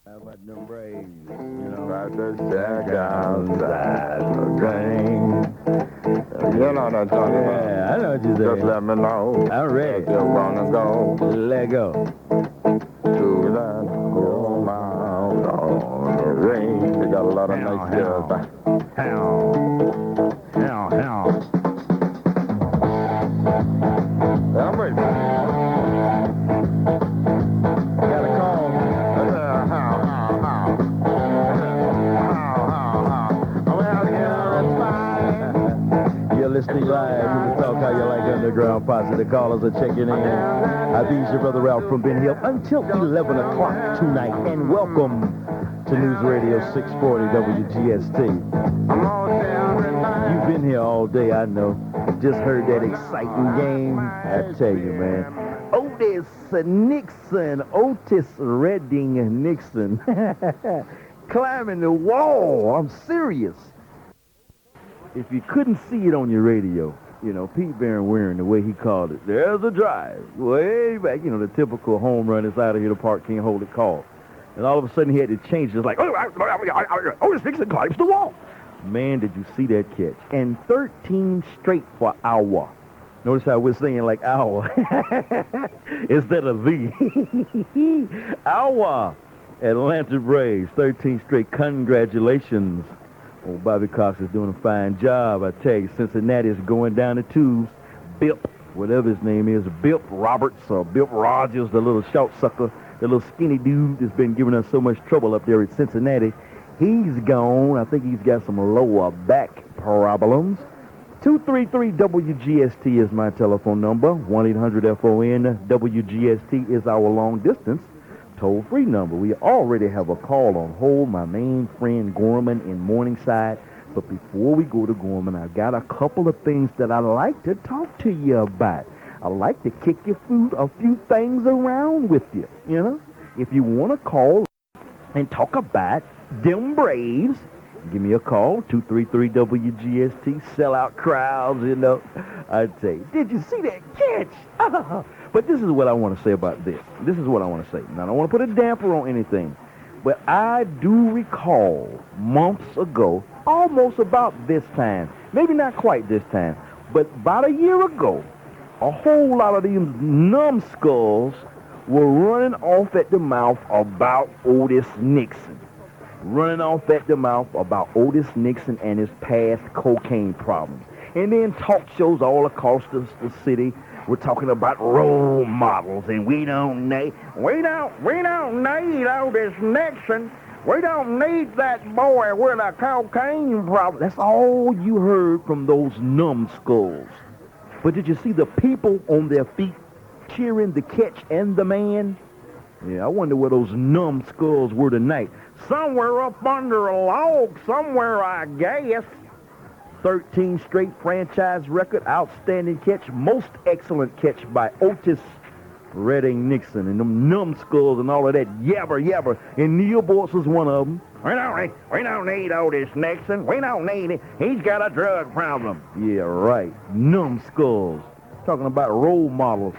How about them Braves? You know, about to check outside the game. You know what I'm talking about. Yeah, I know what you're saying. Just let me know. I'm ready. If you wanna go. Let go. To that Hog Mountain Ga. They got a lot of nice girls. I'm ready. Got a call. You're listening live to the Talk How You Like Underground Posse. The callers are checking in. I'll be your brother Ralph from Ben Hill until 11 o'clock tonight. And welcome to News Radio 640 WGST. You've been here all day, I know. Just heard that exciting game. I tell you, man. Otis Redding Nixon climbing the wall. I'm serious. If you couldn't see it on your radio, you know, Pete Van Wieren, the way he called it, there's a drive, way back, you know, the typical home run is out of here, the park can't hold it call. And all of a sudden he had to change it. It's like, Otis Nixon climbs the wall. Man, did you see that catch? And 13 straight for Iowa. Notice how we're saying like Iowa instead of the. Iowa, Atlanta Braves, 13 straight. Congratulations. Oh, Bobby Cox is doing a fine job. I tell you, Cincinnati is going down the tubes. Bip, whatever his name is, Bip Roberts or Bip Rogers, the little short sucker, the little skinny dude that's been giving us so much trouble up there at Cincinnati. He's gone. I think he's got some lower back problems. 233-WGST is my telephone number. 1-800-FON. WGST is our long-distance toll-free number. We already have a call on hold, my main friend Gorman in Morningside. But before we go to Gorman, I've got a couple of things that I'd like to talk to you about. I like to kick a few things around with you, you know. If you want to call and talk about them Braves, give me a call, 233-WGST, sellout crowds, you know. I'd say, did you see that catch? But this is what I want to say about this. This is what I want to say. Now, I don't want to put a damper on anything, but I do recall months ago, almost about this time, maybe not quite this time, but about a year ago, a whole lot of these numbskulls were running off at the mouth about Otis Nixon. Running off at the mouth about Otis Nixon and his past cocaine problems. And then talk shows all across the city were talking about role models, and we don't need Otis Nixon. We don't need that boy with a cocaine problem. That's all you heard from those numbskulls. But did you see the people on their feet cheering the catch and the man? Yeah, I wonder where those numbskulls were tonight. Somewhere up under a log, somewhere, I guess. 13 straight franchise record, outstanding catch, most excellent catch by Otis Redding Nixon. And them numbskulls and all of that yabber. And Neil Boyce was one of them. We don't need Otis Nixon. We don't need him. He's got a drug problem. Yeah, right. Numbskulls. Talking about role models,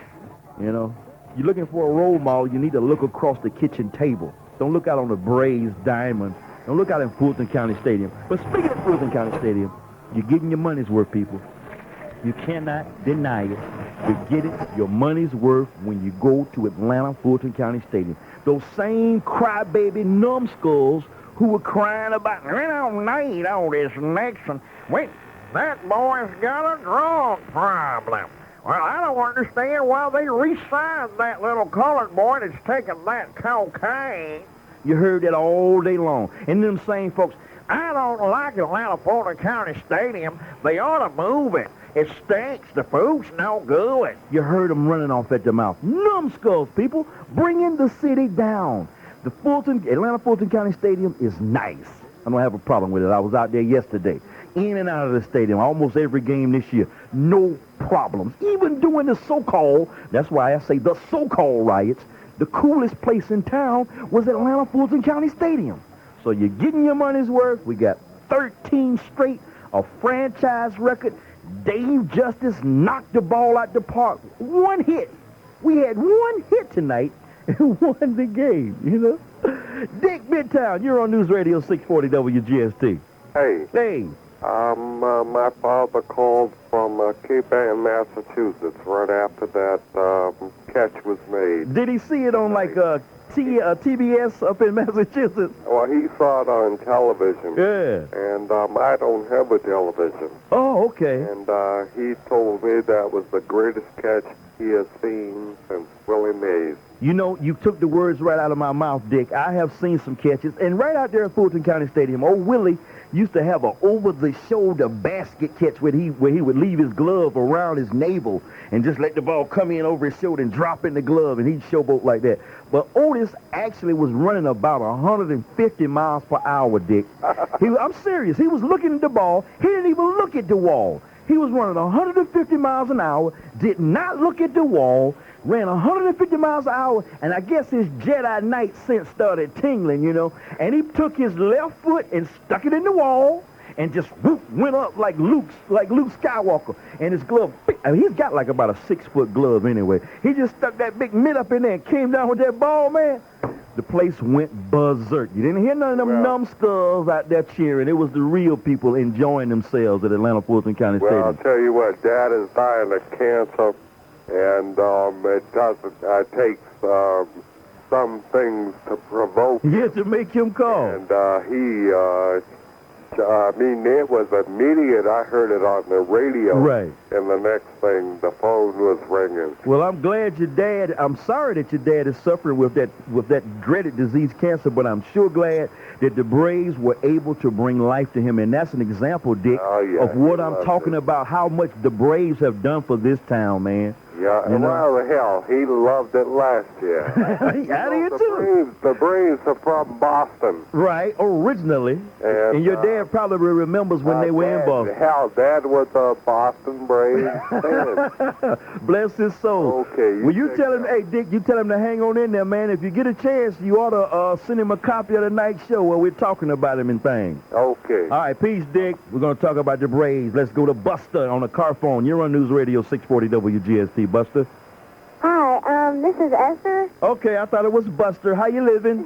you know. You're looking for a role model, you need to look across the kitchen table. Don't look out on the Braves diamond. Don't look out in Fulton County Stadium. But speaking of Fulton County Stadium, you're getting your money's worth, people. You cannot deny it. You get it, your money's worth when you go to Atlanta Fulton County Stadium. Those same crybaby numbskulls who were crying about, we don't need all this Nixon. That boy's got a drug problem. Well, I don't understand why they re-signed that little colored boy that's taking that cocaine. You heard that all day long. And them same folks, I don't like Atlanta Fulton County Stadium. They ought to move it. It stinks. The food's no good. You heard them running off at the mouth. Numbskulls, people, bringing the city down. The Atlanta Fulton County Stadium is nice. I don't have a problem with it. I was out there yesterday. In and out of the stadium, almost every game this year. No problems. Even during the so-called, that's why I say the so-called riots, the coolest place in town was Atlanta Fulton County Stadium. So you're getting your money's worth. We got 13 straight, a franchise record. Dave Justice knocked the ball out the park. One hit. We had one hit tonight and won the game, you know. Dick Midtown, you're on News Radio 640 WGST. Hey, Hey. my father called from Cape Ann, Massachusetts, right after that catch was made. Did he see it on like TBS up in Massachusetts? Well, he saw it on television. Yeah. And I don't have a television. Oh, okay. And he told me that was the greatest catch he has seen since Willie Mays. You know, you took the words right out of my mouth, Dick. I have seen some catches, and right out there at Fulton County Stadium, old Willie used to have a over-the-shoulder basket catch where he would leave his glove around his navel and just let the ball come in over his shoulder and drop in the glove, and he'd showboat like that. But Otis actually was running about 150 miles per hour, Dick. I'm serious. He was looking at the ball. He didn't even look at the wall. He was running 150 miles an hour, did not look at the wall, ran 150 miles an hour, and I guess his Jedi Knight sense started tingling, you know, and he took his left foot and stuck it in the wall and just whoop, went up like Luke Skywalker. And his glove, I mean, he's got like about a 6-foot glove anyway. He just stuck that big mitt up in there and came down with that ball, man. The place went berserk. You didn't hear none of them numbskulls out there cheering. It was the real people enjoying themselves at Atlanta Fulton County Stadium. Well, I'll tell you what, Dad is dying of cancer, and it takes some things to provoke. Yeah, to make him call. And it was immediate. I heard it on the radio. Right. And the next thing, the phone was ringing. Well, I'm glad I'm sorry that your dad is suffering with that dreaded disease, cancer, but I'm sure glad that the Braves were able to bring life to him. And that's an example, Dick, of what I'm talking about, how much the Braves have done for this town, man. Yeah, and hell, he loved it last year. I did too. The Braves are from Boston. Right, originally. And your dad probably remembers when they were in Boston. Hell, Dad was a Boston Braves fan. Bless his soul. Okay. Well, you tell him, hey, Dick, you tell him to hang on in there, man. If you get a chance, you ought to send him a copy of the night show where we're talking about him and things. Okay. All right, peace, Dick. We're going to talk about the Braves. Let's go to Buster on the car phone. You're on News Radio 640 WGST. Buster. Hi, this is Esher. Okay, I thought it was Buster. How you living?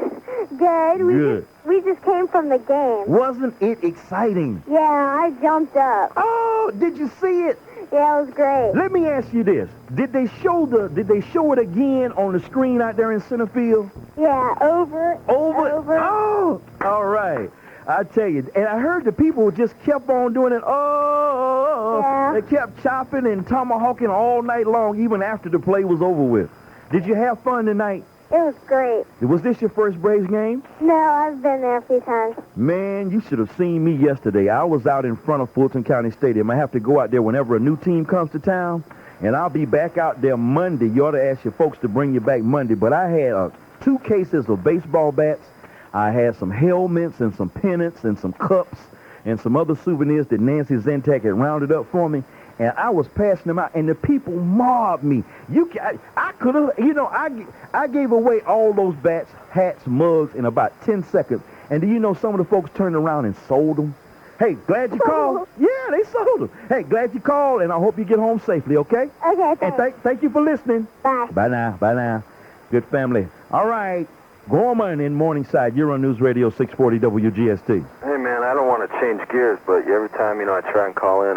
Good. We just came from the game. Wasn't it exciting? Yeah, I jumped up. Oh, did you see it? Yeah, it was great. Let me ask you this: Did they show it again on the screen out there in center field? Yeah, over. Oh, all right. I tell you, and I heard the people just kept on doing it. Yeah. They kept chopping and tomahawking all night long, even after the play was over with. Did you have fun tonight? It was great. Was this your first Braves game? No, I've been there a few times. Man, you should have seen me yesterday. I was out in front of Fulton County Stadium. I have to go out there whenever a new team comes to town, and I'll be back out there Monday. You ought to ask your folks to bring you back Monday. But I had 2 cases of baseball bats. I had some helmets and some pennants and some cups and some other souvenirs that Nancy Zentak had rounded up for me. And I was passing them out, and the people mobbed me. I could have, I gave away all those bats, hats, mugs in about 10 seconds. And do you know some of the folks turned around and sold them? Hey, glad you called. Yeah, they sold them. Hey, glad you called, and I hope you get home safely, okay? Okay, thanks. And thank you for listening. Bye. Bye now. Good family. All right. Gorman in Morningside. You're on News Radio 640 WGST. Hey, man, I don't want to change gears, but every time, I try and call in,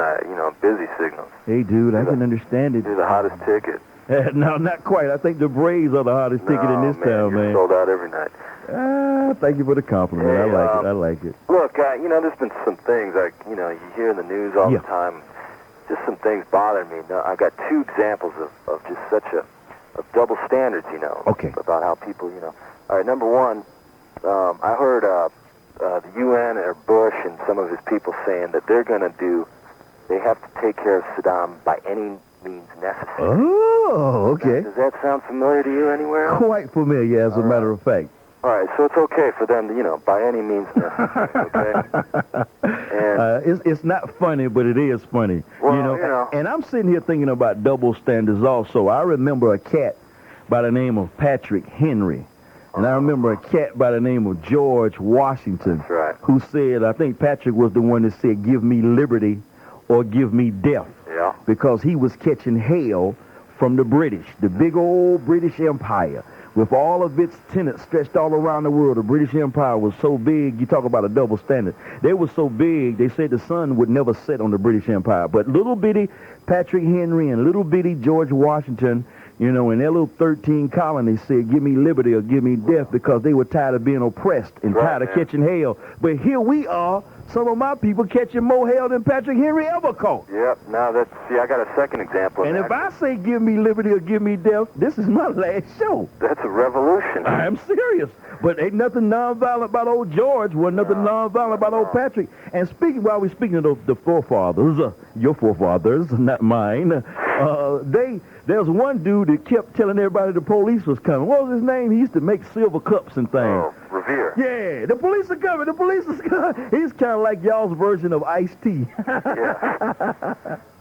busy signals. Hey, dude, I can understand it. You're the hottest ticket. No, not quite. I think the Braves are the hottest ticket in this town, man. You're sold out every night. Thank you for the compliment. Hey, I like it. Look, there's been some things, you hear in the news all the time. Just some things bother me. I've got 2 examples of just such of double standards, Okay. About how people, All right, number one, I heard the UN or Bush and some of his people saying that they have to take care of Saddam by any means necessary. Oh, okay. Does that sound familiar to you anywhere else? Quite familiar, as a matter of fact. All right, so it's okay for them to, by any means necessary, okay? And it's not funny, but it is funny. Well, And I'm sitting here thinking about double standards also. I remember a cat by the name of Patrick Henry. And I remember a cat by the name of George Washington. That's right. Who said, I think Patrick was the one that said, give me liberty or give me death. Yeah. Because he was catching hell from the British, the big old British Empire. with all of its tenants stretched all around the world. The British Empire was so big, you talk about a double standard. They were so big, they said the sun would never set on the British Empire. But little bitty Patrick Henry and little bitty George Washington, you know, in their little 13 colonies said, give me liberty or give me death, because they were tired of being oppressed and tired of catching hell. But here we are, some of my people catching more hell than Patrick Henry ever caught. Yep. Now I got a second example. And if I say give me liberty or give me death, this is my last show. That's a revolution. I'm serious. But ain't nothing nonviolent about old George. Wasn't nothing nonviolent about old Patrick. And while we're speaking of the forefathers, your forefathers, not mine, there's one dude that kept telling everybody the police was coming. What was his name? He used to make silver cups and things. Oh, Revere. Yeah, the police are coming. The police is coming. He's kind of like y'all's version of Ice-T. Yeah.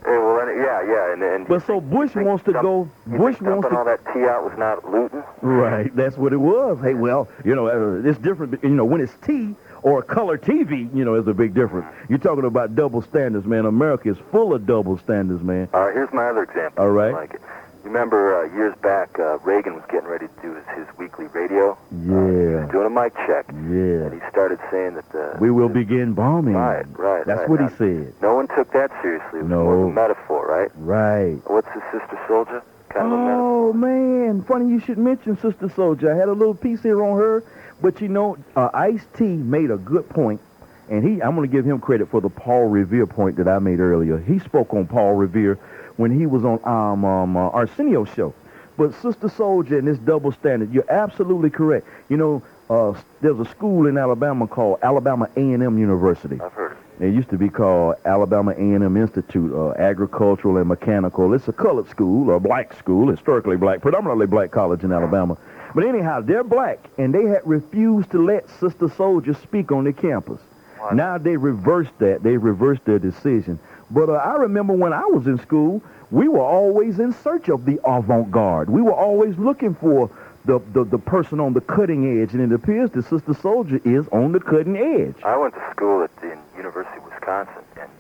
Hey, well, and but so Bush wants to go. Bush wants to. All that tea out was not looting. Right, that's what it was. Hey, well, you know, it's different. You know, when it's tea or color TV, you know, there's a big difference. You're talking about double standards, man. America is full of double standards, man. All right, here's my other example. All right. Like it. You remember years back, Reagan was getting ready to do his weekly radio. Yeah. He was doing a mic check. Yeah. And he started saying that we will begin bombing. Right. That's what he said. No one took that seriously. It was more of a metaphor, right? Right. What's his Sister Soldier? Kind of a metaphor. Oh, man. Funny you should mention Sister Soldier. I had a little piece here on her. But, you know, Ice-T made a good point. And I'm going to give him credit for the Paul Revere point that I made earlier. He spoke on Paul Revere when he was on Arsenio's show. But Sister Soldier and this double standard, you're absolutely correct. You know, there's a school in Alabama called Alabama A&M University. I've heard it. It used to be called Alabama A&M Institute, Agricultural and Mechanical. It's a colored school, or black school, historically black, predominantly black college in Alabama. But anyhow, they're black, and they had refused to let Sister Soldier speak on the campus. What? Now they reversed that. They reversed their decision. But I remember when I was in school, we were always in search of the avant-garde. We were always looking for the person on the cutting edge, and it appears the Sister Soldier is on the cutting edge. I went to school at the University of Wisconsin, and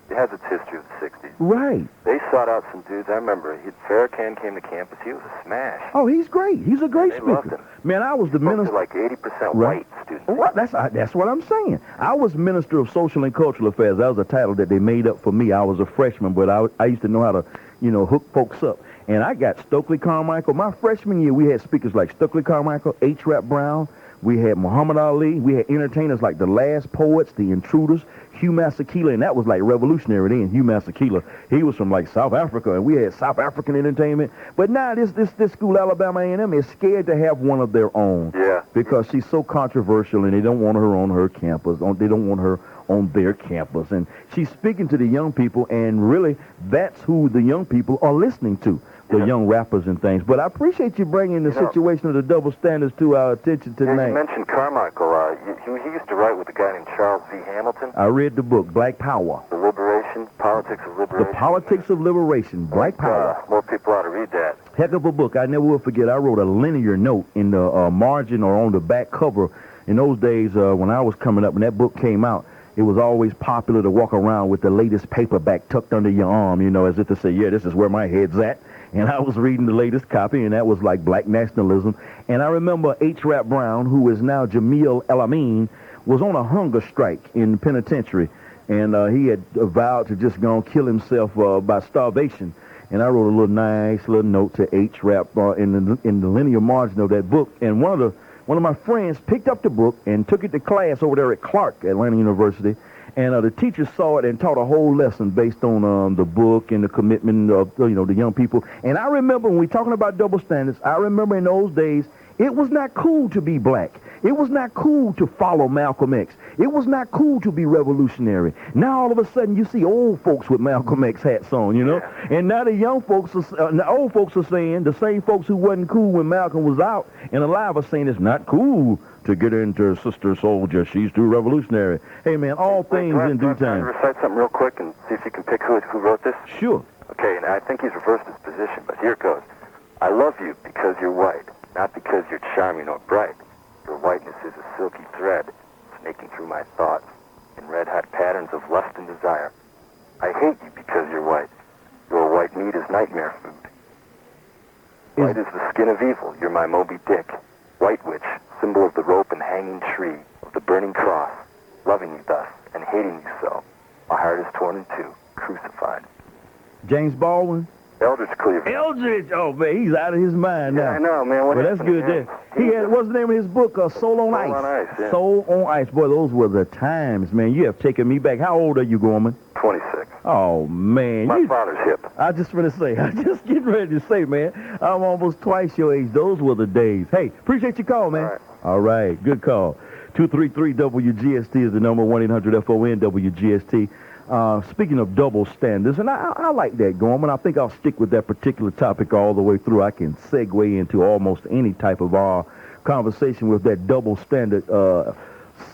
it has its history of the 60s. Right. They sought out some dudes. I remember Farrakhan came to campus. He was a smash. Oh, he's great. He's a great They speaker. loved him. Man, I was the minister. Like 80% Right. white students. Well, that's what I'm saying. I was Minister of Social and Cultural Affairs. That was a title that they made up for me. I was a freshman, but I used to know how to, you know, hook folks up. And I got Stokely Carmichael. My freshman year, we had speakers like Stokely Carmichael, H. Rap Brown. We had Muhammad Ali. We had entertainers like the Last Poets, the Intruders, Hugh Masekela, and that was like revolutionary then. Hugh Masekela, he was from like South Africa, and we had South African entertainment. But now this school, Alabama A&M, is scared to have one of their own. Yeah. Because she's so controversial, and they don't want her on her campus. They don't want her on their campus. And she's speaking to the young people, and really, that's who the young people are listening to. The young rappers and things. But I appreciate you bringing the situation of the double standards to our attention tonight. You mentioned Carmichael. He used to write with a guy named Charles V. Hamilton. I read the book, Black Power. The Liberation, Politics of Liberation. The Politics of Liberation, Black Power. More people ought to read that. Heck of a book. I never will forget. I wrote a linear note in the margin or on the back cover. In those days, when I was coming up, when that book came out, it was always popular to walk around with the latest paperback tucked under your arm, you know, as if to say, yeah, this is where my head's at. And I was reading the latest copy, and that was like black nationalism. And I remember H. Rap Brown, who is now Jamil El-Amin, was on a hunger strike in the penitentiary. And he had vowed to just go and kill himself by starvation. And I wrote a nice little note to H. Rap in the linear margin of that book. And one of my friends picked up the book and took it to class over there at Clark, Atlanta University. And the teacher saw it and taught a whole lesson based on the book and the commitment of the young people. And I remember when we're talking about double standards, I remember in those days, it was not cool to be black. It was not cool to follow Malcolm X. It was not cool to be revolutionary. Now all of a sudden you see old folks with Malcolm X hats on, you know. And now the young folks, the old folks are saying, the same folks who wasn't cool when Malcolm was out and alive are saying it's not cool to get into Sister Soldier. She's too revolutionary. Hey, man, all things in due time. Can I recite something real quick and see if you can pick who wrote this? Sure. Okay, and I think he's reversed his position, but here it goes. I love you because you're white, not because you're charming or bright. Your whiteness is a silky thread snaking through my thoughts in red-hot patterns of lust and desire. I hate you because you're white. Your white meat is nightmare food. White is the skin of evil. You're my Moby Dick. White witch, symbol of the rope and hanging tree, of the burning cross, loving you thus and hating you so. My heart is torn in two, crucified. James Baldwin? Eldridge Cleaver. Eldridge! Oh, man, he's out of his mind now. Yeah, I know, man. Well, that's good there. He had, what's the name of his book? Soul on Ice. Soul on Ice, yeah. Soul on Ice. Boy, those were the times, man. You have taken me back. How old are you, Gorman? 26. Oh, man. My father's hip. I just want to say, I just getting ready to say, man, I'm almost twice your age. Those were the days. Hey, appreciate your call, man. All right. All right, good call. 233-WGST is the number, 1-800-FON-WGST. Speaking of double standards, and I like that, Gorman. I think I'll stick with that particular topic all the way through. I can segue into almost any type of conversation with that double standard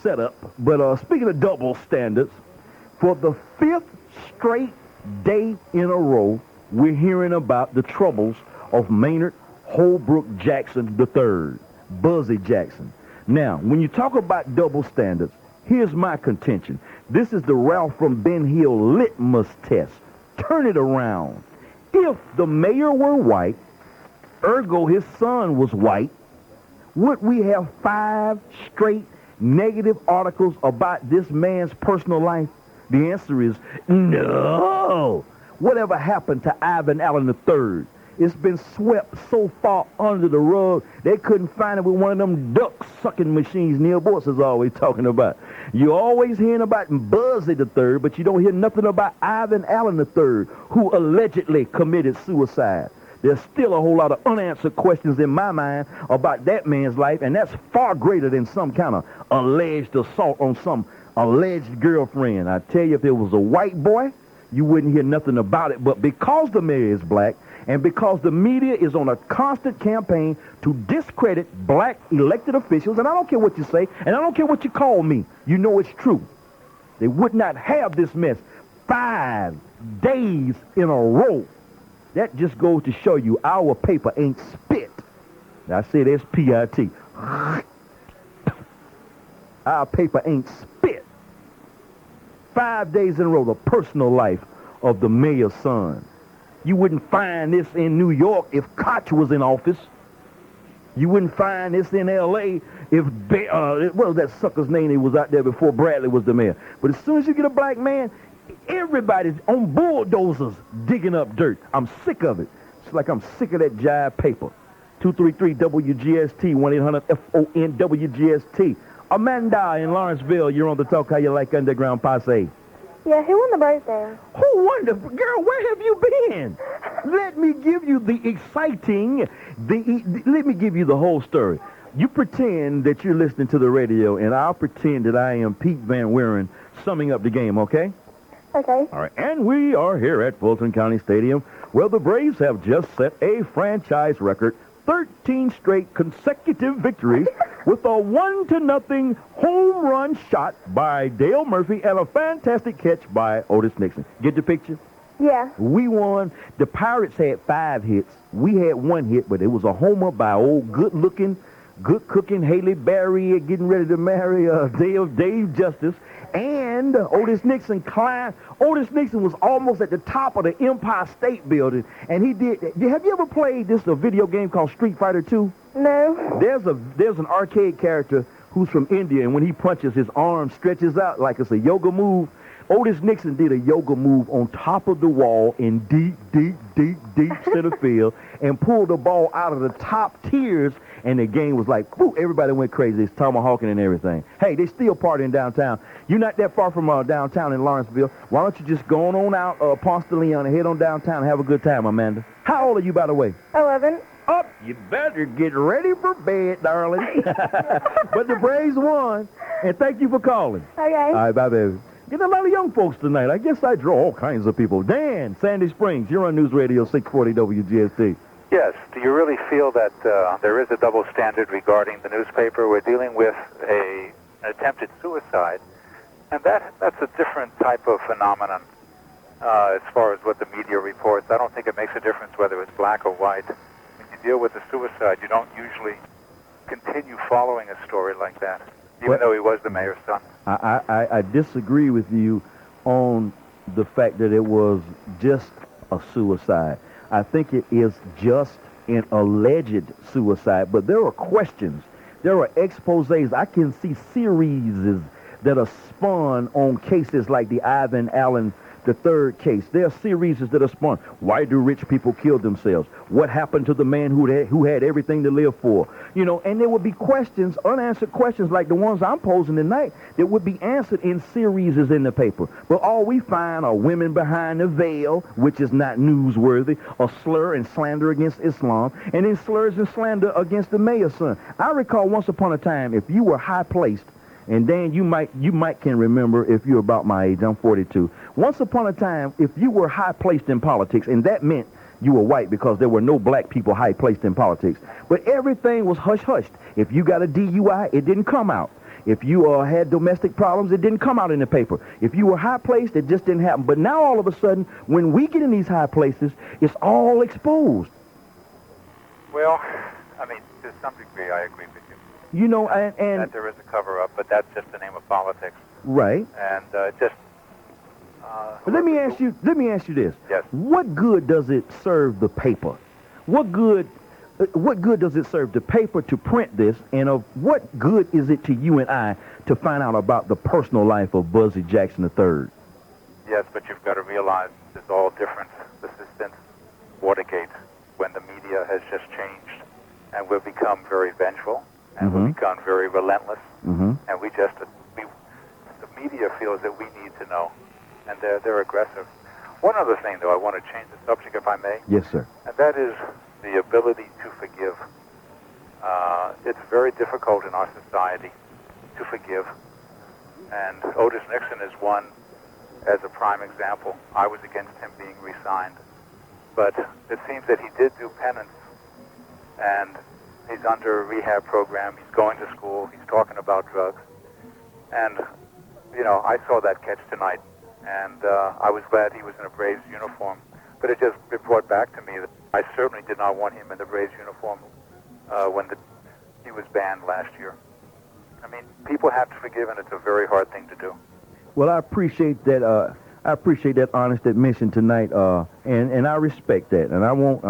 setup. But speaking of double standards, for the 5th straight day in a row, we're hearing about the troubles of Maynard Holbrook Jackson III, Buzzy Jackson. Now, when you talk about double standards, here's my contention. This is the Ralph from Ben Hill litmus test. Turn it around. If the mayor were white, ergo his son was white, would we have 5 straight negative articles about this man's personal life? The answer is no. Whatever happened to Ivan Allen III? It's been swept so far under the rug, they couldn't find it with one of them duck-sucking machines Neil Boyce is always talking about. You're always hearing about Buzzy III, but you don't hear nothing about Ivan Allen III, who allegedly committed suicide. There's still a whole lot of unanswered questions in my mind about that man's life, and that's far greater than some kind of alleged assault on some alleged girlfriend. I tell you, if it was a white boy, you wouldn't hear nothing about it. But because the mayor is black, and because the media is on a constant campaign to discredit black elected officials, and I don't care what you say, and I don't care what you call me, you know it's true. They would not have this mess 5 days in a row. That just goes to show you our paper ain't spit. I said S-P-I-T. Our paper ain't spit. 5 days in a row, the personal life of the mayor's son. You wouldn't find this in New York if Koch was in office. You wouldn't find this in L.A. if, what was that sucker's name that was out there before Bradley was the mayor? But as soon as you get a black man, everybody's on bulldozers digging up dirt. I'm sick of it. It's like I'm sick of that jive paper. 233-WGST, 1-800-FON-WGST. Amanda in Lawrenceville, you're on the Talk How You Like Underground Posse. Yeah, who won the Braves there? Who won the... Girl, where have you been? Let me give you the exciting... let me give you the whole story. You pretend that you're listening to the radio, and I'll pretend that I am Pete Van Wieren summing up the game, okay? Okay. All right, and we are here at Fulton County Stadium, where the Braves have just set a franchise record, 13 straight consecutive victories with a 1-0 home run shot by Dale Murphy and a fantastic catch by Otis Nixon. Get the picture? Yeah. We won. The Pirates had 5 hits. We had 1 hit, but it was a homer by old good-looking, good-cooking Haley Barry getting ready to marry Dave Justice. And Otis Nixon climbed. Otis Nixon was almost at the top of the Empire State Building, and he did. Have you ever played a video game called Street Fighter 2? No. There's an arcade character who's from India, and when he punches, his arm stretches out like it's a yoga move. Otis Nixon did a yoga move on top of the wall in deep center field and pulled the ball out of the top tiers, and the game was like, whoo, everybody went crazy. It's tomahawking and everything. Hey, they still partying downtown. You're not that far from downtown in Lawrenceville. Why don't you just go on out Ponce de Leon and head on downtown and have a good time, Amanda? How old are you, by the way? 11. Up, you better get ready for bed, darling. But the Braves won, and thank you for calling. Okay. All right, bye, baby. Getting a lot of young folks tonight. I guess I draw all kinds of people. Dan, Sandy Springs, you're on News Radio 640 WGST. Yes. Do you really feel that there is a double standard regarding the newspaper? We're dealing with an attempted suicide, and that's a different type of phenomenon as far as what the media reports. I don't think it makes a difference whether it's black or white. When you deal with a suicide, you don't usually continue following a story like that, even though he was the mayor's son. I disagree with you on the fact that it was just a suicide. I think it is just an alleged suicide, but there are questions. There are exposés. I can see series that are spun on cases like the Ivan Allen III case. There are series that are spun. Why do rich people kill themselves? What happened to the man who had everything to live for? You know, and there would be questions, unanswered questions like the ones I'm posing tonight that would be answered in series in the paper. But all we find are women behind the veil, which is not newsworthy, or slur and slander against Islam, and then slurs and slander against the mayor's son. I recall once upon a time, if you were high-placed, and Dan, you might can remember if you're about my age. I'm 42. Once upon a time, if you were high-placed in politics, and that meant you were white because there were no black people high-placed in politics, but everything was hush-hushed. If you got a DUI, it didn't come out. If you had domestic problems, it didn't come out in the paper. If you were high-placed, it just didn't happen. But now, all of a sudden, when we get in these high places, it's all exposed. Well, I mean, to some degree, I agree with you. You know, and that there is a cover-up, but that's just the name of politics. Right. And just. Let me ask you this. Yes. What good does it serve the paper? What good does it serve the paper to print this? And of what good is it to you and I to find out about the personal life of Buzzy Jackson III? Yes, but you've got to realize it's all different. This is since Watergate, when the media has just changed, and we've become very vengeful. And we've become very relentless, and the media feels that we need to know, and they're aggressive. One other thing, though, I want to change the subject, if I may. Yes, sir. And that is the ability to forgive. It's very difficult in our society to forgive, and Otis Nixon is one as a prime example. I was against him being re-signed, but it seems that he did do penance, and he's under a rehab program. He's going to school. He's talking about drugs. And, you know, I saw that catch tonight, and I was glad he was in a Braves uniform. But it just brought back to me that I certainly did not want him in the Braves uniform when he was banned last year. I mean, people have to forgive, and it's a very hard thing to do. Well, I appreciate that. I appreciate that honest admission tonight, and I respect that. And I won't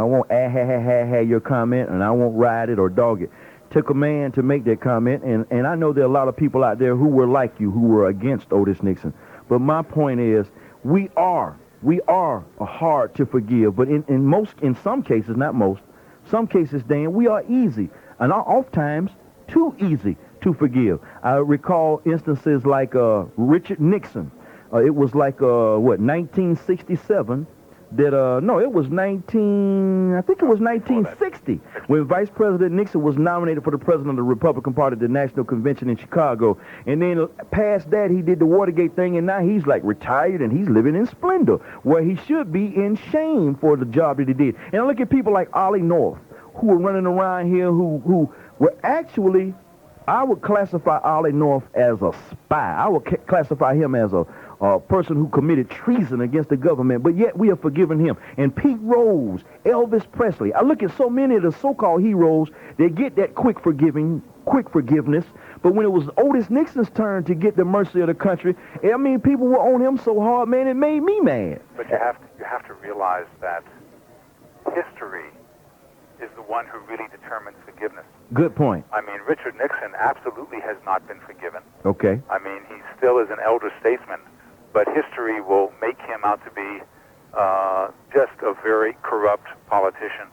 your comment, and I won't ride it or dog it. Took a man to make that comment, and I know there are a lot of people out there who were like you, who were against Otis Nixon. But my point is, we are hard to forgive, but in some cases, not most, some cases, Dan, we are easy, and oftentimes too easy to forgive. I recall instances like Richard Nixon. It was like, 1967 that, it was 1960 when Vice President Nixon was nominated for the president of the Republican Party at the National Convention in Chicago. And then past that, he did the Watergate thing, and now he's like retired and he's living in splendor, where he should be in shame for the job that he did. And I look at people like Ollie North, who are running around here, who were actually, I would classify Ollie North as a spy. I would classify him as a person who committed treason against the government, but yet we have forgiven him. And Pete Rose, Elvis Presley. I look at so many of the so-called heroes, they get that quick forgiveness, but when it was Otis Nixon's turn to get the mercy of the country, I mean, people were on him so hard, man, it made me mad. But you have to realize that history is the one who really determines forgiveness. Good point. I mean, Richard Nixon absolutely has not been forgiven. Okay. I mean, he still is an elder statesman, but history will make him out to be just a very corrupt politician,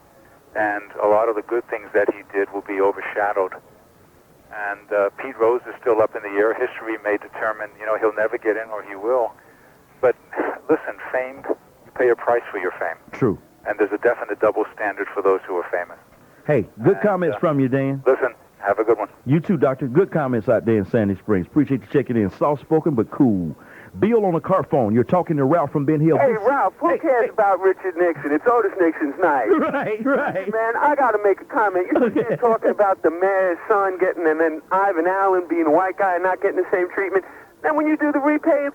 and a lot of the good things that he did will be overshadowed. And Pete Rose is still up in the air. History may determine, he'll never get in or he will. But listen, fame, you pay a price for your fame. True. And there's a definite double standard for those who are famous. Hey, good comments from you, Dan. Listen, have a good one. You too, Doctor. Good comments out there in Sandy Springs. Appreciate you checking in. Soft-spoken, but cool. Bill on the car phone. You're talking to Ralph from Ben Hill. Hey, Ralph, who cares about Richard Nixon? It's Otis Nixon's night. Right. Man, I got to make a comment. You're talking about the mayor's son getting, and then Ivan Allen being a white guy and not getting the same treatment. Then when you do the replay of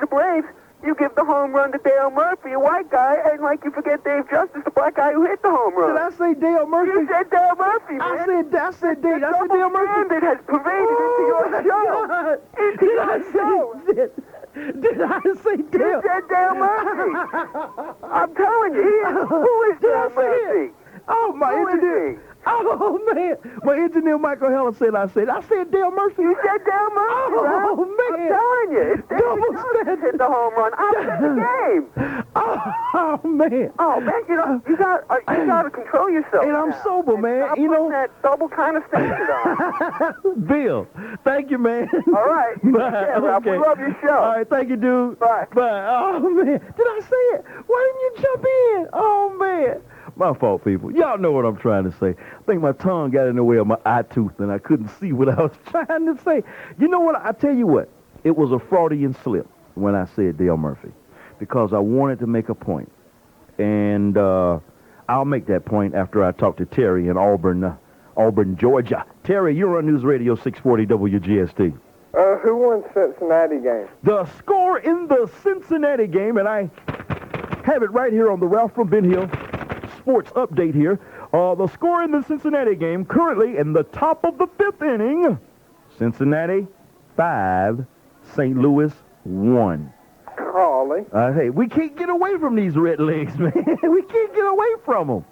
the Braves, you give the home run to Dale Murphy, a white guy, and like you forget Dave Justice, the black guy who hit the home run. Did I say Dale Murphy? You said Dale Murphy, man. I said Dale Murphy. That has pervaded into your show. Did I say Dale? You said Dale Murphy. I'm telling you, who is Dale Murphy? Oh, my Who is engineer. he? Oh, man. My engineer, Michael Heller, said I said Dale Murphy. You said Dale Murphy, right? Oh, man. I'm telling you, it's Dale Double Murphy standard. hit the home run. I'm in the game. Oh, man. Oh, man, you got to control yourself. And I'm now. sober, And man. stop You know. putting that double kind of standard on. Bill, thank you, man. All right. Bye. Yeah, Ralph, we Okay. love your show. All right, thank you, dude. Bye. Bye. Oh, man. Did I say it? Why didn't you jump in? Oh, man. My fault, people. Y'all know what I'm trying to say. I think my tongue got in the way of my eye tooth, and I couldn't see what I was trying to say. You know what? I tell you what. It was a Freudian slip when I said Dale Murphy, because I wanted to make a point. And I'll make that point after I talk to Terry in Auburn, Georgia. Terry, you're on News Radio 640 WGST. Who won Cincinnati game? The score in the Cincinnati game, and I have it right here on the Ralph from Ben Hill Sports Update here. The score in the Cincinnati game, currently in the top of the 5th inning, Cincinnati 5, St. Louis 1. Crawley. Hey, we can't get away from these Red Legs, man. We can't get away from them.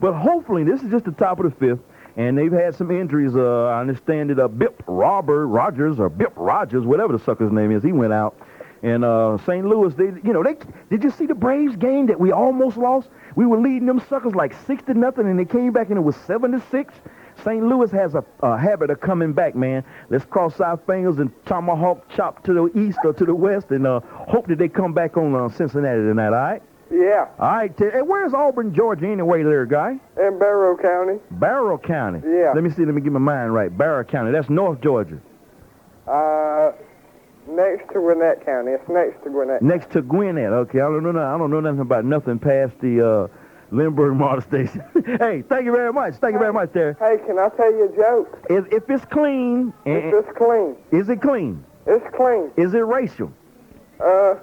But hopefully, this is just the top of the 5th, and they've had some injuries. I understand that Bip Rogers, whatever the sucker's name is, he went out. And St. Louis, did you see the Braves game that we almost lost? We were leading them suckers like 6-0, and they came back and it was 7-6. St. Louis has a habit of coming back, man. Let's cross our fingers and tomahawk chop to the east or to the west, and hope that they come back on Cincinnati tonight, all right? Yeah, All right, hey, where's Auburn, Georgia, anyway, there, guy? in Barrow County. Barrow County. Yeah. Let me get my mind right. Barrow County, that's North Georgia. Next to Gwinnett County. It's next to Gwinnett. Next to Gwinnett. Okay, I don't know nothing about nothing past the Lindbergh Motor Station. Hey, thank you very much. Thank you very much, there. Hey, can I tell you a joke? If it's clean, It's clean. is it clean? It's clean. Is it racial? No.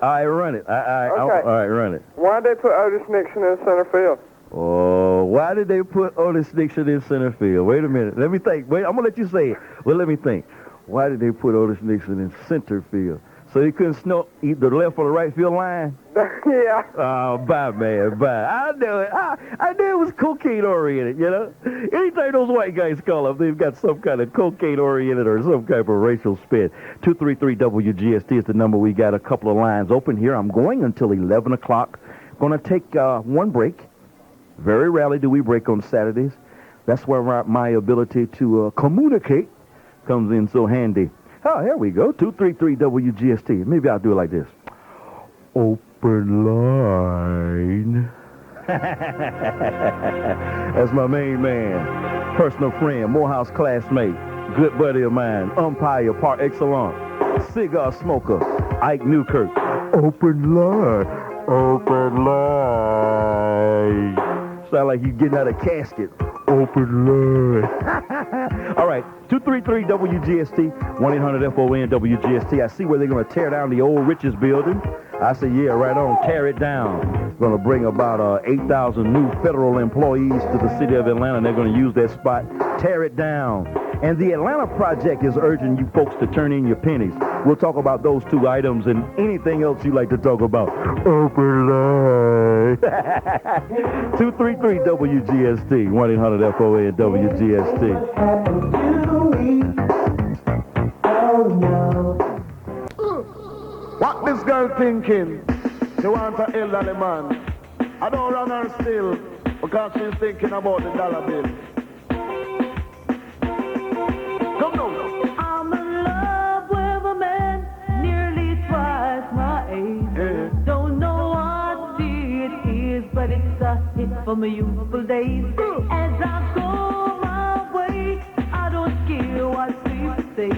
All right, run it. Okay. All right, run it. Why'd they put Otis Nixon in center field? Oh, why did they put Otis Nixon in center field? Wait a minute. Let me think. Wait, I'm going to let you say it. Well, let me think. Why did they put Otis Nixon in center field? So he couldn't snow either the left or the right field line? Yeah. Oh, bye, man, bye. I knew it. I knew it was cocaine-oriented, you know? Anything those white guys call up, they've got some kind of cocaine-oriented or some kind of racial spin. 233-WGST is the number. We got a couple of lines open here. I'm going until 11 o'clock. Going to take one break. Very rarely do we break on Saturdays. That's where my ability to communicate comes in so handy. Oh, here we go. 233-WGST. Maybe I'll do it like this. Open line. That's my main man. Personal friend, Morehouse classmate, good buddy of mine, umpire par excellence, cigar smoker, Ike Newkirk. Open line. Open line. Sound like you getting out of casket. Open line. All right, 233-WGST, 1-800-FON-WGST. I see where they're going to tear down the old Riches building. I say, yeah, right on, tear it down. Going to bring about 8,000 new federal employees to the city of Atlanta, and they're going to use that spot. Tear it down. And the Atlanta Project is urging you folks to turn in your pennies. We'll talk about those two items and anything else you like to talk about. Open line. 233-WGST, 1-800-FON-WGST. What this girl thinking? She wants an elderly man. I don't run her still because she's thinking about the dollar bill. Come now. I'm in love with a man nearly twice my age. Yeah. Don't know what it is, but it's a hit for my youthful days. As I go my way, I don't care what people say.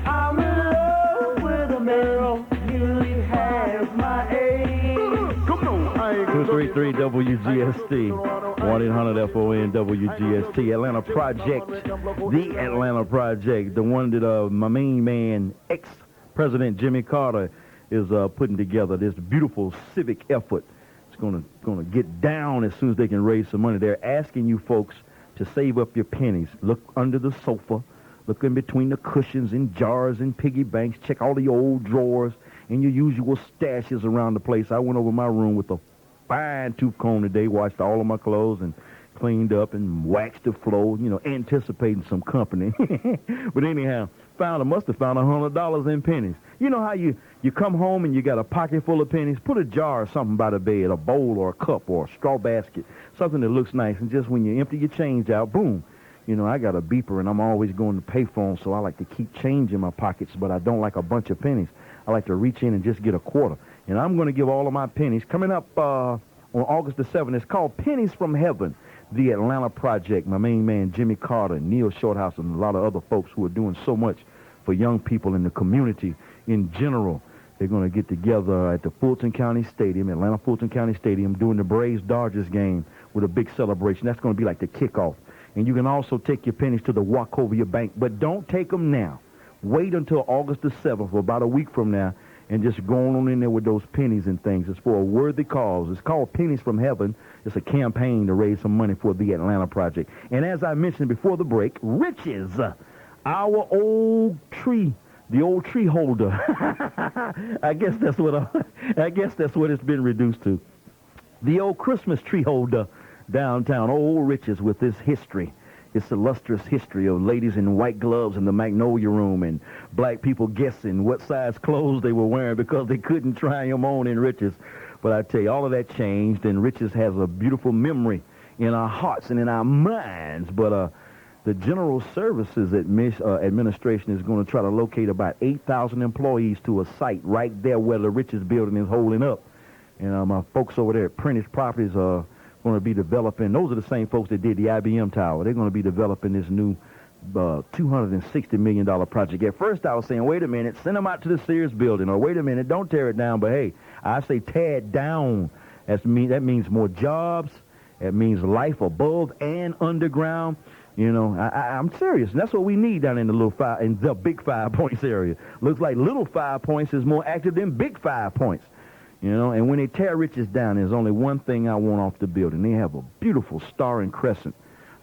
I'm in love with a man nearly half my age. Come now. 233-WGST, 1-800-FON-WGST, Atlanta Project, the Atlanta Project, the one that my main man, ex-President Jimmy Carter, is putting together, this beautiful civic effort. It's going to get down as soon as they can raise some money. They're asking you folks to save up your pennies. Look under the sofa, look in between the cushions and jars and piggy banks, check all the old drawers and your usual stashes around the place. I went over my room with a fine tooth comb today, washed all of my clothes, and cleaned up and waxed the floor, you know, anticipating some company. But anyhow, must have found $100 in pennies. You know how you come home and you got a pocket full of pennies? Put a jar or something by the bed, a bowl or a cup or a straw basket, something that looks nice. And just when you empty your change out, boom. You know, I got a beeper, and I'm always going to payphone, so I like to keep change in my pockets, but I don't like a bunch of pennies. I like to reach in and just get a quarter. And I'm going to give all of my pennies. Coming up on August the 7th, it's called Pennies from Heaven, the Atlanta Project. My main man, Jimmy Carter, Neil Shorthouse, and a lot of other folks who are doing so much for young people in the community in general. They're going to get together at the Fulton County Stadium, Atlanta Fulton County Stadium, doing the Braves-Dodgers game with a big celebration. That's going to be like the kickoff. And you can also take your pennies to the Wachovia Bank, but don't take them now. Wait until August the 7th, or about a week from now, and just go on in there with those pennies and things. It's for a worthy cause. It's called Pennies from Heaven. It's a campaign to raise some money for the Atlanta Project. And as I mentioned before the break, Riches, our old tree, the old tree holder. I guess that's what it's been reduced to. The old Christmas tree holder downtown, old Riches, with his history, his illustrious history of ladies in white gloves in the Magnolia Room and black people guessing what size clothes they were wearing because they couldn't try them on in Riches. But I tell you, all of that changed, and Riches has a beautiful memory in our hearts and in our minds. But the General Services Administration is going to try to locate about 8,000 employees to a site right there where the Riches building is holding up. And my folks over there at Prentice Properties are going to be developing. Those are the same folks that did the IBM Tower. They're going to be developing this new $260 million project. At first I was saying, wait a minute, send them out to the Sears building, or wait a minute, don't tear it down. But hey, I say tear it down. That means more jobs. That means life above and underground. You know, I'm serious. And that's what we need down in the big 5 Points area. Looks like little 5 Points is more active than big 5 Points. You know, and when they tear Riches down, there's only one thing I want off the building. They have a beautiful star and crescent.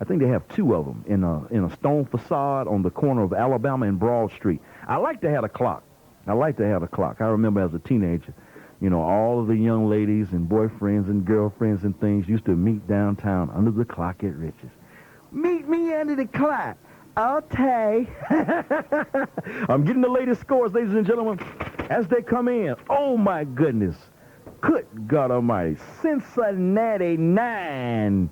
I think they have two of them in a stone facade on the corner of Alabama and Broad Street. I like to have a clock. I remember as a teenager, you know, all of the young ladies and boyfriends and girlfriends and things used to meet downtown under the clock at Riches. Meet me under the clock. Okay. I'm getting the latest scores, ladies and gentlemen, as they come in. Oh, my goodness. Good God Almighty. Cincinnati 9.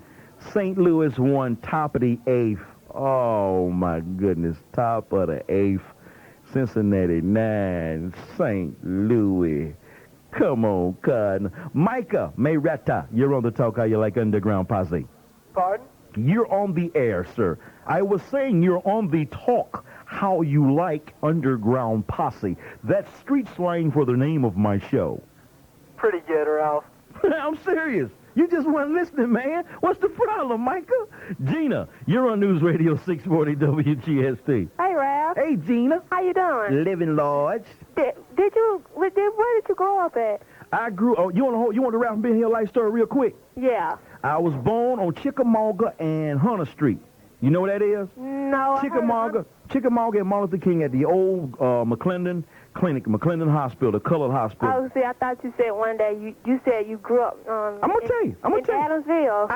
St. Louis 1, top of the 8th. Oh, my goodness. Top of the 8th. Cincinnati 9. St. Louis. Come on, Cotton. Micah Mayretta, you're on the talk. How you like Underground Posse? Pardon? You're on the air, sir. I was saying you're on the talk. How you like Underground Posse? That's street slang for the name of my show. Pretty good, Ralph. I'm serious. You just weren't listening, man. What's the problem, Micah? Gina, you're on News Radio 640 WGST. Hey, Ralph. Hey, Gina. How you doing? Living large. Where did you grow up at? I grew. Oh, you want the Ralph Ben Hill life story real quick? Yeah. I was born on Chickamauga and Hunter Street. You know what that is? No. Chickamauga and Martin Luther King at the old McClendon Clinic, McClendon Hospital, the colored hospital. Oh, see, I thought you said one day you said you grew up. I'm gonna tell you. In Adamsville.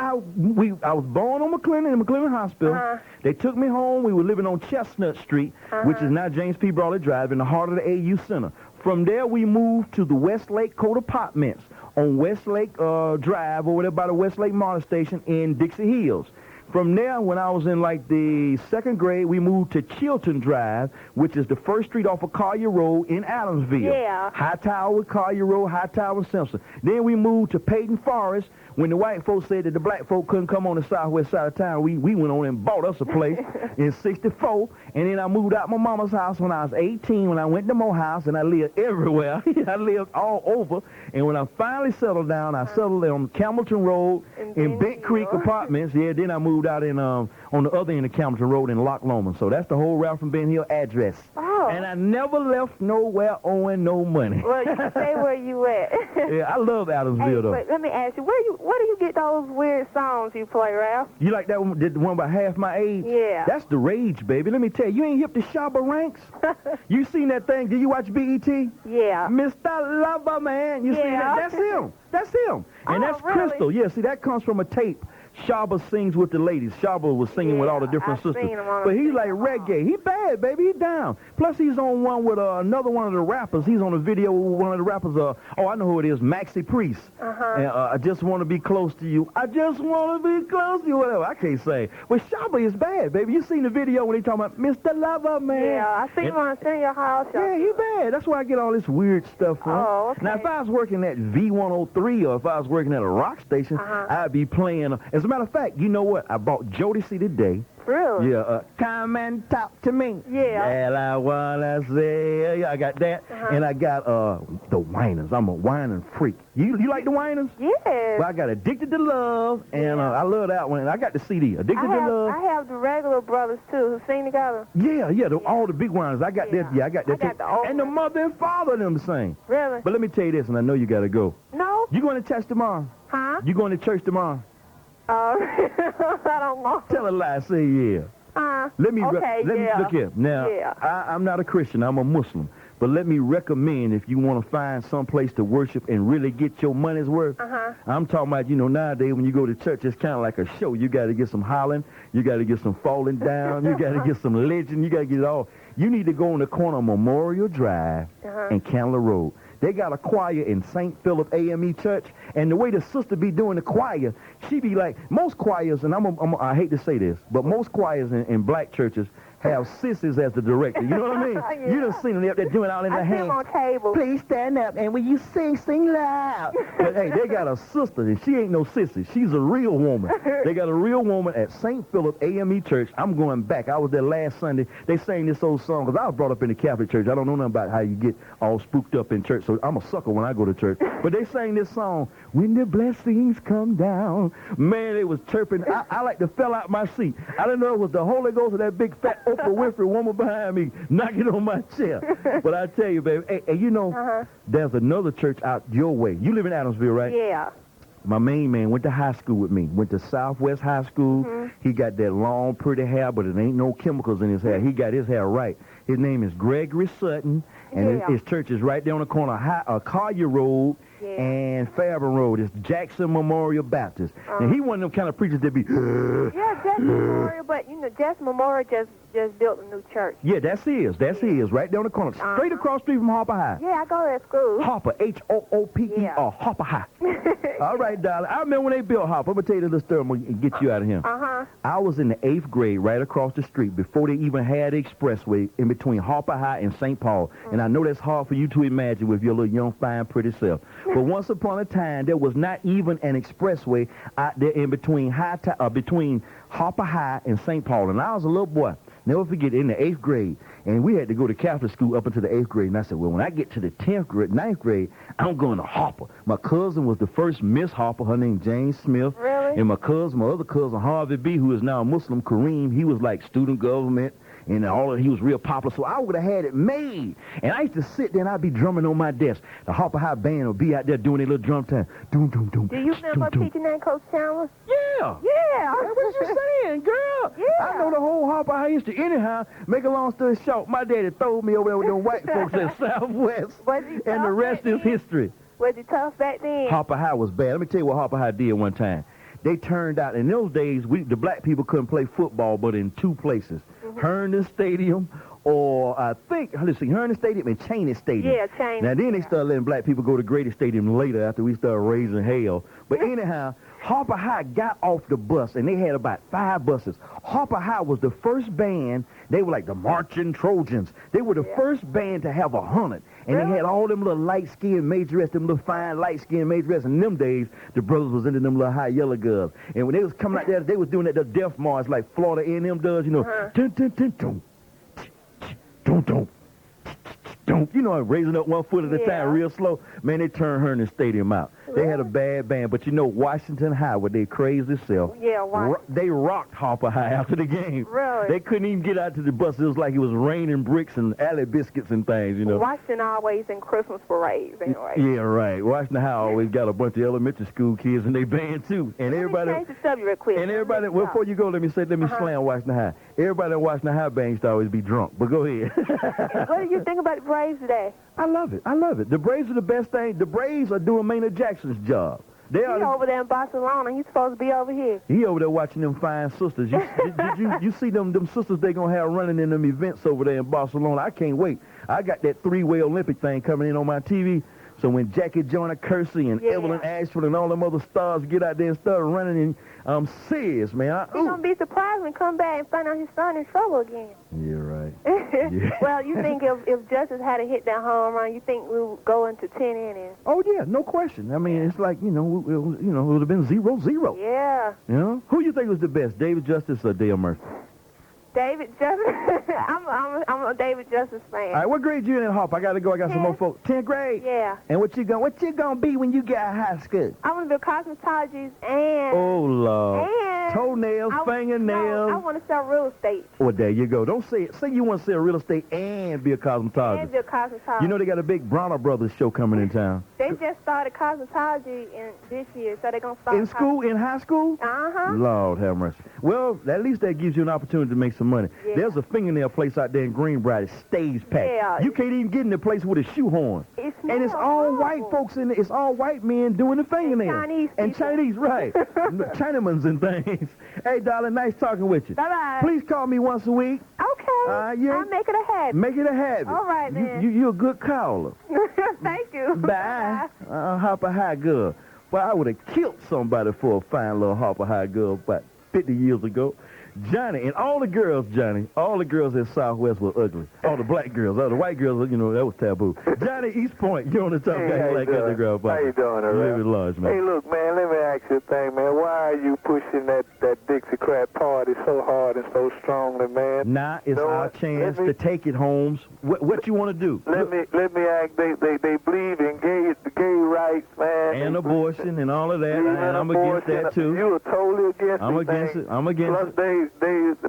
I was born on McClendon in McClendon Hospital. Uh-huh. They took me home. We were living on Chestnut Street, which is now James P. Brawley Drive, in the heart of the AU Center. From there, we moved to the Westlake Coat Apartments on Westlake Drive, over there by the Westlake Motor Station in Dixie Hills. From there, when I was in like the second grade, we moved to Chilton Drive, which is the first street off of Collier Road in Adamsville. Yeah. High Tower, Collier Road, High Tower, Simpson. Then we moved to Peyton Forest. When the white folks said that the black folk couldn't come on the southwest side of town, we went on and bought us a place in 64. And then I moved out my mama's house when I was 18, when I went to Morehouse, and I lived everywhere. I lived all over. And when I finally settled down, I settled on Campbellton Road in Bent Creek Apartments. Yeah, then I moved out in on the other end of Campbellton Road in Loch Lomond. So that's the whole Ralph from Ben Hill address. Oh. And I never left nowhere owing no money. Well, you can say where you at. Yeah, I love Adamsville, though. But let me ask you, where do you get those weird songs you play, Ralph? You like that one, the one about half my age? Yeah. That's the rage, baby. Let me tell you, you ain't hip to Shabba Ranks? You seen that thing? Did you watch BET? Yeah. Mr. Lover, man. You seen that? That's him. That's him. And Oh, that's really? Crystal. Yeah, see, that comes from a tape. Shaba sings with the ladies. Shaba was singing with all the different sisters. But he's like reggae. He bad, baby. He down. Plus, he's on one with another one of the rappers. He's on a video with one of the rappers. I know who it is, Maxie Priest. And I just want to be close to you. I just want to be close to you. Whatever. I can't say. But Shaba is bad, baby. You seen the video when he talking about Mr. Lover, man? Yeah, I seen him on Senior House. Yeah, he bad. That's why I get all this weird stuff from. Oh, okay. Now, if I was working at V103 or if I was working at a rock station, I'd be playing. As a matter of fact, you know what? I bought Jodeci today. Really? Yeah, come and talk to me. Yeah. All I wanna say. Yeah, I got that. And I got the Whiners. I'm a whining freak. You like the Whiners? Yeah. Well, I got Addicted to Love, and I love that one. And I got the CD, Addicted to Love. I have the regular brothers, too, who sing together. Yeah, all the big ones. I got that. Yeah, I got that. I got the old and the ones. mother and father of them sing. Really? But let me tell you this, and I know you got to go. No. You going to church tomorrow? Huh? You going to church tomorrow? I don't know. Tell a lie. Say yeah. Let me okay, let me look here. Now, I'm not a Christian. I'm a Muslim. But let me recommend, if you want to find some place to worship and really get your money's worth, I'm talking about, nowadays when you go to church, it's kind of like a show. You got to get some hollering. You got to get some falling down. You got to get some legend. You got to get it all. You need to go on the corner of Memorial Drive and Candler Road. They got a choir in St. Phillip AME Church, and the way the sister be doing the choir, she be like, most choirs, and I hate to say this, but most choirs in black churches have sissies as the director. You know what I mean? You done seen them up there doing all in their hands. on table. Please stand up, and when you sing loud. But hey, they got a sister, and she ain't no sissy. She's a real woman. They got a real woman at St. Philip AME Church. I'm going back. I was there last Sunday. They sang this old song, because I was brought up in the Catholic Church. I don't know nothing about how you get all spooked up in church, so I'm a sucker when I go to church. But they sang this song, When the Blessings Come Down. Man, it was chirping. I like to fell out my seat. I didn't know it was the Holy Ghost of that big fat Oprah Winfrey woman behind me knocking on my chair. But I tell you, baby, hey, there's another church out your way. You live in Adamsville, right? Yeah. My main man went to high school with me. Went to Southwest High School. He got that long, pretty hair, but it ain't no chemicals in his hair. He got his hair right. His name is Gregory Sutton, and his church is right there on the corner of Collier Road and Fairburn Road. It's Jackson Memorial Baptist. And he one of them kind of preachers that be... Yeah, Jackson Memorial, but, Jackson Memorial just built a new church. Yeah, that's his, right there on the corner. Straight across the street from Harper High. Yeah, I go to that school. Harper, H-O-O-P-E-R, Harper High. All right, darling. I remember when they built Harper. I'm going to tell you this story. I'm going to get you out of here. I was in the 8th grade right across the street before they even had the expressway in between Harper High and St. Paul. And I know that's hard for you to imagine with your little young, fine, pretty self. But once upon a time, there was not even an expressway out there in between between Harper High and St. Paul. And I was a little boy. Never forget, in the 8th grade, and we had to go to Catholic school up until the 8th grade. And I said, well, when I get to the 10th grade, 9th grade, I'm going to Harper. My cousin was the first Miss Harper. Her name Jane Smith. Really? And my other cousin, Harvey B., who is now a Muslim, Kareem, he was like student government. And he was real popular, so I would have had it made. And I used to sit there and I'd be drumming on my desk. The Harper High band would be out there doing their little drum time. Doom, doom, doom. Do you remember teaching that, Coach Chandler? Yeah. Yeah. What you saying, girl? Yeah. I know the whole Harper High history. Anyhow, make a long story short, my daddy threw me over there with them white folks at Southwest. And the rest is history. Was it tough back then? Harper High was bad. Let me tell you what Harper High did one time. They turned out, in those days, the black people couldn't play football but in 2 places. Herndon Stadium, or I think, Herndon Stadium and Cheney Stadium. Yeah, Cheney. Now, then they started letting black people go to Grady Stadium later after we started raising hell. But anyhow, Harper High got off the bus, and they had about 5 buses. Harper High was the first band. They were like the Marching Trojans. They were the first band to have 100. And they had all them little light-skinned majorettes, them little fine light-skinned majorettes. And in them days, the brothers was into them little high yellow girls. And when they was coming out there, they was doing that the death march like Florida A&M does, Dun, dun, dun, dun, dun, dun, dun, raising up 1 foot at a time real slow. Man, they turned Herndon Stadium out. They had a bad band, but Washington High, with their crazy self, they rocked Harper High after the game. Really? They couldn't even get out to the bus. It was like it was raining bricks and alley biscuits and things, Washington always in Christmas parades, anyway. Yeah, right. Washington High always got a bunch of elementary school kids in their band, too. And everybody... Change the subject real quick. And everybody... Well, before you go, let me slam Washington High. Everybody in Washington High band used to always be drunk. But go ahead. What do you think about the Braves today? I love it. The Braves are the best thing. The Braves are doing Maynard Jackson's job. They He over there in Barcelona. He's supposed to be over here. He over there watching them fine sisters. You see them sisters they gonna have running in them events over there in Barcelona. I can't wait. I got that three-way Olympic thing coming in on my TV. So when Jackie Joyner Kersey and Evelyn Ashford and all them other stars get out there and start running, and I'm serious, man. He's going to be surprised when he come back and find out his son in trouble again. Yeah, right. Well, you think if Justice had to hit that home run, you think we would go into 10 innings? Oh, yeah, no question. I mean, it's like, it would have been 0-0. Yeah. You know? Who you think was the best, David Justice or Dale Murphy? David Justice. I'm a David Justice fan. All right, what grade you in, Hop? I got to go. I got some more folks. 10th grade? Yeah. And what you gonna be when you get out of high school? I want to be a cosmetologist and... Oh, Lord. And... Toenails, fingernails. No, I want to sell real estate. Well, there you go. Don't say it. Say you want to sell real estate and be a cosmetologist. And be a cosmetologist. You know they got a big Bronner Brothers show coming in town. They just started cosmetology this year, so they're going to start... In school? In high school? Uh-huh. Lord have mercy. Well, at least that gives you an opportunity to make some money. Yeah. There's a fingernail place out there in Greenbrier that stays packed. Yeah. You can't even get in the place with a shoehorn. And it's all white folks in there. It's all white men doing the fingernails. And Chinese, right. Chinamans and things. Hey, darling, nice talking with you. Bye-bye. Please call me once a week. Okay. I'll make it a habit. Make it a habit. All right, then. You're a good caller. Thank you. Bye. Harper High girl. Well, I would have killed somebody for a fine little Harper High girl about 50 years ago. Johnny, and all the girls, Johnny, all the girls in Southwest were ugly. All the black girls, all the white girls, that was taboo. Johnny East Point, you're on the top guy. Like that, the girl. How you doing, all right? Large, man. Hey, look, man, let me ask you a thing, man. Why are you pushing that Dixiecrat party so hard and so strongly, man? Nah, it's our chance to take it, Holmes. What you want to do? Let me ask. They believe in gay rights, man. And abortion and all of that, and I'm against that too. You are totally against it. I'm against it. I'm against it.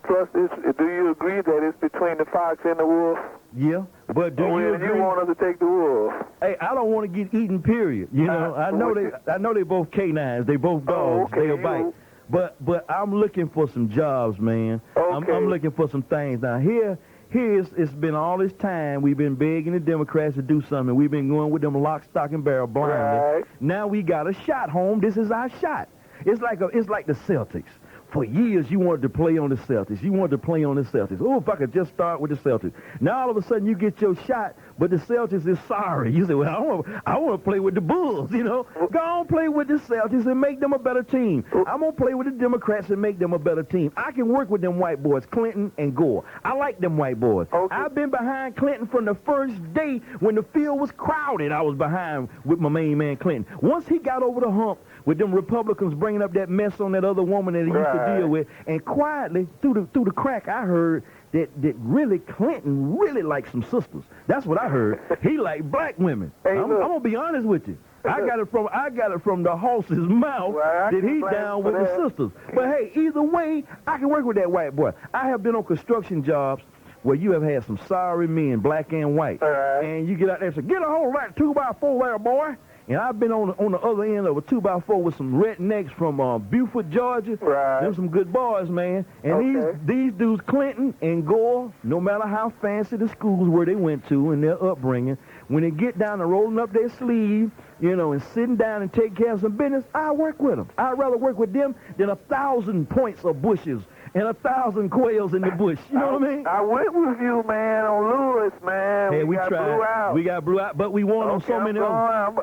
Plus, do you agree that it's between the fox and the wolf? Yeah, but do you agree? You want us to take the wolf? Hey, I don't want to get eaten. Period. I know they both canines. They both dogs. Okay, They'll bite. But I'm looking for some jobs, man. Okay. I'm looking for some things. Now it's been all this time we've been begging the Democrats to do something. We've been going with them lock, stock, and barrel blindly. Right. Now we got a shot, home. This is our shot. It's like the Celtics. For years, you wanted to play on the Celtics. Oh, if I could just start with the Celtics. Now, all of a sudden, you get your shot, but the Celtics is sorry. You say, well, I want to play with the Bulls, Go on, play with the Celtics and make them a better team. I'm going to play with the Democrats and make them a better team. I can work with them white boys, Clinton and Gore. I like them white boys. Okay. I've been behind Clinton from the first day when the field was crowded. I was behind with my main man, Clinton. Once he got over the hump, with them Republicans bringing up that mess on that other woman that he used to deal with, and quietly through the crack, I heard that really Clinton really liked some sisters. That's what I heard. He liked black women. Hey, I'm gonna be honest with you. I got it from the horse's mouth that he down with the sisters. But hey, either way, I can work with that white boy. I have been on construction jobs where you have had some sorry men, black and white, and you get out there and say, "Get a hold of that 2x4 there, boy." And I've been on the other end of a 2x4 with some rednecks from Beaufort, Georgia. Right. Them some good boys, man. And these dudes, Clinton and Gore, no matter how fancy the schools where they went to and their upbringing, when they get down to rolling up their sleeve, and sitting down and taking care of some business, I work with them. I'd rather work with them than 1,000 points of bushes and 1,000 quails in the bush. You know what I mean? I went with you, man, on Lewis, man. Hey, we got tried. blew out. We got blew out, but we won on so many others.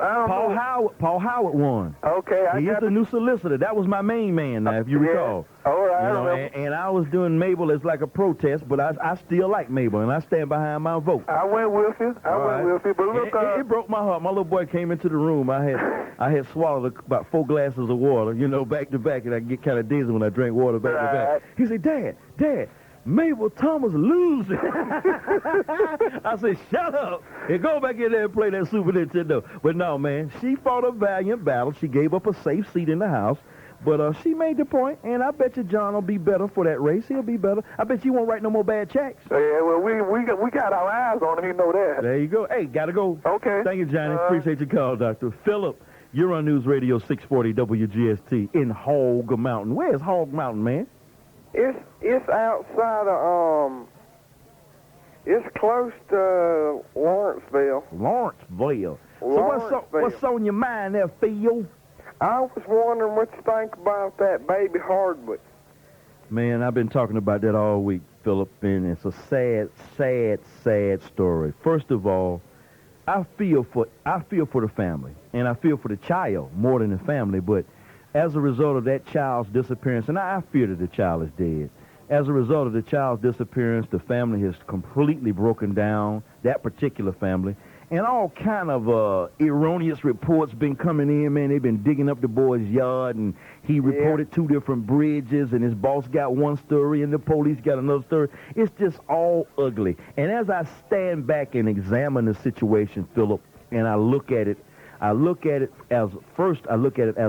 Paul Howard won. Okay, He is the new solicitor. That was my main man now, if you recall. All right. And I was doing Mabel as like a protest, but I still like Mabel, and I stand behind my vote. I went with you. But look, it broke my heart. My little boy came into the room. I had swallowed about 4 glasses of water, back to back, and I get kind of dizzy when I drink water back to back. He said, Dad, Mabel Thomas losing. I said, shut up and go back in there and play that Super Nintendo. But no, man, she fought a valiant battle. She gave up a safe seat in the House. But she made the point, and I bet you John will be better for that race. He'll be better. I bet you won't write no more bad checks. Yeah, well, we got our eyes on him. You know that. There you go. Hey, gotta go. Okay. Thank you, Johnny. Appreciate your call, Doctor. Phillip, you're on News Radio 640 WGST in Hog Mountain. Where's Hog Mountain, man? It's outside of it's close to Lawrenceville. Lawrenceville. So what's on your mind there, Phil? I was wondering what you think about that baby Hardwick. Man, I've been talking about that all week, Phillip, and it's a sad, sad, sad story. First of all, I feel for the family, and I feel for the child more than the family, but as a result of that child's disappearance, and I fear that the child is dead. As a result of the child's disappearance, the family has completely broken down, that particular family, and all kind of erroneous reports been coming in, man. They've been digging up the boy's yard, and he reported 2 different bridges, and his boss got one story, and the police got another story. It's just all ugly. And as I stand back and examine the situation, Phillip, and I look at it as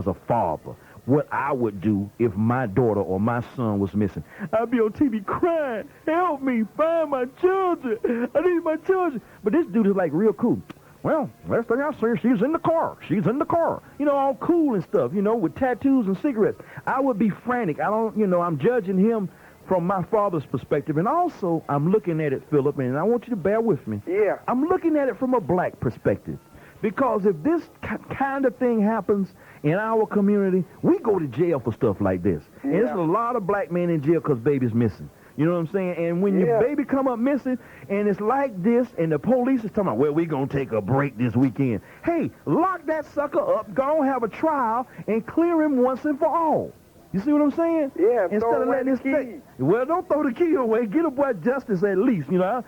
a father. What I would do if my daughter or my son was missing. I'd be on TV crying, help me, find my children. I need my children. But this dude is like real cool. Well, last thing I see, she's in the car. She's in the car. You know, all cool and stuff, you know, with tattoos and cigarettes. I would be frantic. I'm judging him from my father's perspective. And also, I'm looking at it, Phillip, and I want you to bear with me. Yeah. I'm looking at it from a black perspective. Because if this kind of thing happens in our community, we go to jail for stuff like this. And there's a lot of black men in jail because baby's missing. You know what I'm saying? And when your baby come up missing, and it's like this, and the police is talking about, well, we're going to take a break this weekend. Hey, lock that sucker up, go and have a trial, and clear him once and for all. You see what I'm saying? Yeah, instead of letting this stay. Well, don't throw the key away. Get a boy justice at least. You know,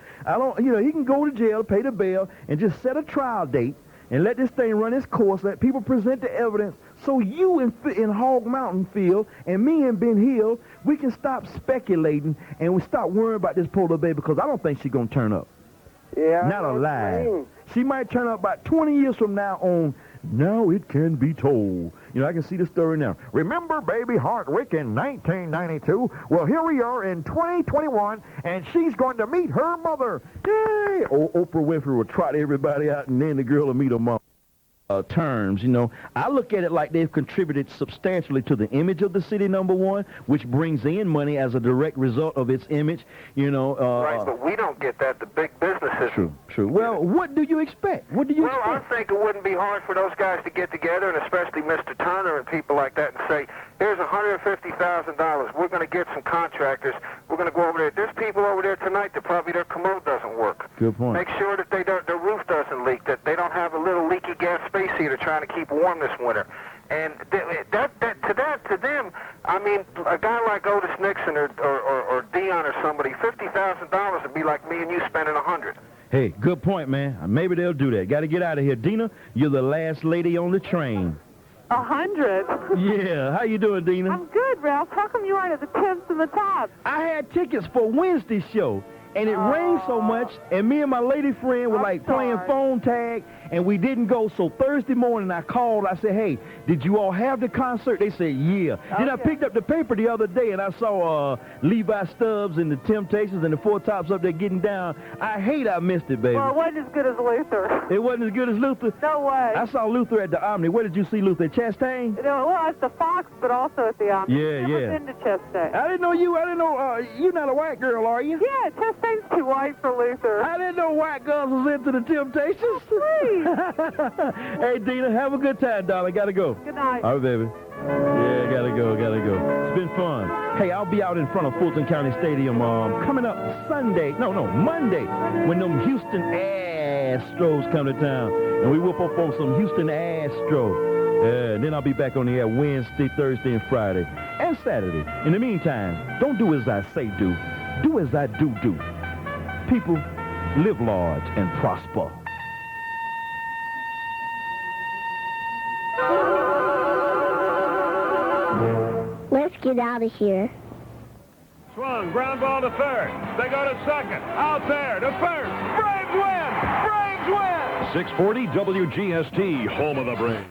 he can go to jail, pay the bail, and just set a trial date. And let this thing run its course. Let people present the evidence. So you in Hog Mountain feel, and me in Ben Hill, we can stop speculating and we stop worrying about this poor little baby because I don't think she's going to turn up. Yeah. Not alive. She might turn up about 20 years from now on Now It Can Be Told. You know, I can see the story now. Remember Baby Hardwick in 1992? Well, here we are in 2021, and she's going to meet her mother. Yay! Oprah Winfrey will trot everybody out, and then the girl will meet her mom. Terms, you know, I look at it like they've contributed substantially to the image of the city, number one, which brings in money as a direct result of its image, you know. Right, but we don't get that. The big businesses. True. Well, what do you expect? What do you expect? Well, I think it wouldn't be hard for those guys to get together, and especially Mr. Turner and people like that, and say, here's $150,000. We're going to get some contractors. We're going to go over there. There's people over there tonight that probably their commode doesn't work. Good point. Make sure that their roof doesn't leak, that they don't have a little leaky gas space heater trying to keep warm this winter. And to them, I mean, a guy like Otis Nixon or Dion or somebody, $50,000 would be like me and you spending $100. Hey, good point, man. Maybe they'll do that. Got to get out of here. Dina, you're the last lady on the train. 100? Yeah. How you doing, Dina? I'm good, Ralph. How come you aren't at the tips and the tops? I had tickets for Wednesday's show, and it rained so much, and me and my lady friend were playing phone tag, and we didn't go. So Thursday morning I called. I said, hey, did you all have the concert? They said, yeah. Okay. Then I picked up the paper the other day, and I saw Levi Stubbs and the Temptations and the Four Tops up there getting down. I missed it, baby. Well, it wasn't as good as Luther. It wasn't as good as Luther? No way. I saw Luther at the Omni. Where did you see Luther? At Chastain? Well, it's the Fox, but also at the Omni. Yeah. I've never been to Chastain. I didn't know you're not a white girl, are you? Yeah, Chastain's too white for Luther. I didn't know white girls was into the Temptations. Please. Hey, Dina, have a good time, darling. Gotta go. Good night. All right, baby. Yeah, gotta go. It's been fun. Hey, I'll be out in front of Fulton County Stadium coming up Monday, when them Houston Astros come to town. And we whoop up on some Houston Astros. And then I'll be back on the air Wednesday, Thursday, and Friday, and Saturday. In the meantime, don't do as I say do. Do as I do. People, live large and prosper. Let's get out of here. Swung, ground ball to third. They go to second. Out there to first. Braves win! Braves win! 640 WGST, home of the Braves.